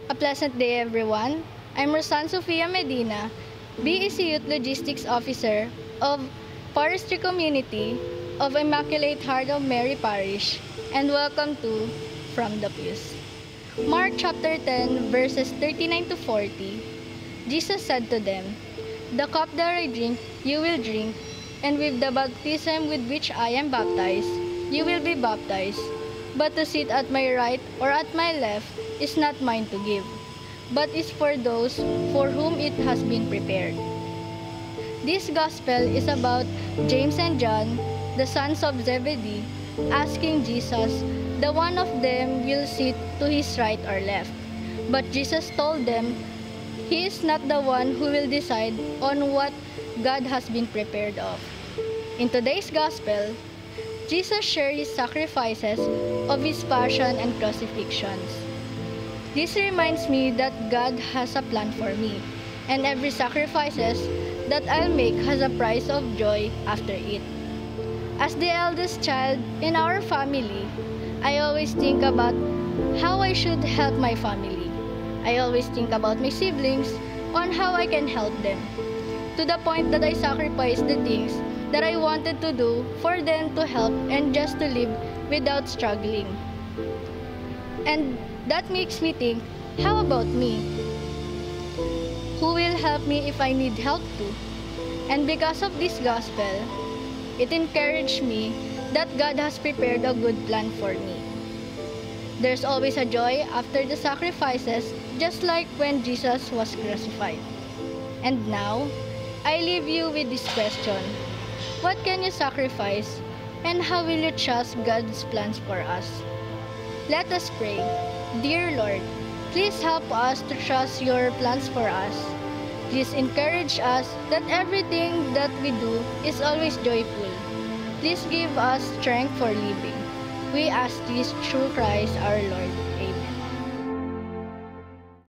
A pleasant day, everyone. I'm Rosan Sofia Medina, BEC Youth Logistics Officer of Forestry Community of Immaculate Heart of Mary Parish, and welcome to From the Pews. Mark chapter 10, verses 39 to 40. Jesus said to them, "The cup that I drink, you will drink, and with the baptism with which I am baptized, you will be baptized. But to sit at my right or at my left is not mine to give, but is for those for whom it has been prepared." This gospel is about James and John, the sons of Zebedee, asking Jesus, the one of them will sit to his right or left. But Jesus told them, he is not the one who will decide on what God has been prepared of. In today's gospel, Jesus shared his sacrifices of his passion and crucifixions. This reminds me that God has a plan for me, and every sacrifices that I'll make has a price of joy after it. As the eldest child in our family, I always think about how I should help my family. I always think about my siblings on how I can help them, to the point that I sacrifice the things that I wanted to do for them to help and just to live without struggling. And that makes me think, how about me? Who will help me if I need help too? And because of this gospel, it encouraged me that God has prepared a good plan for me. There's always a joy after the sacrifices, just like when Jesus was crucified. And now, I leave you with this question. What can you sacrifice, and how will you trust God's plans for us? Let us pray. Dear Lord, please help us to trust your plans for us. Please encourage us that everything that we do is always joyful. Please give us strength for living. We ask this through Christ our Lord. Amen.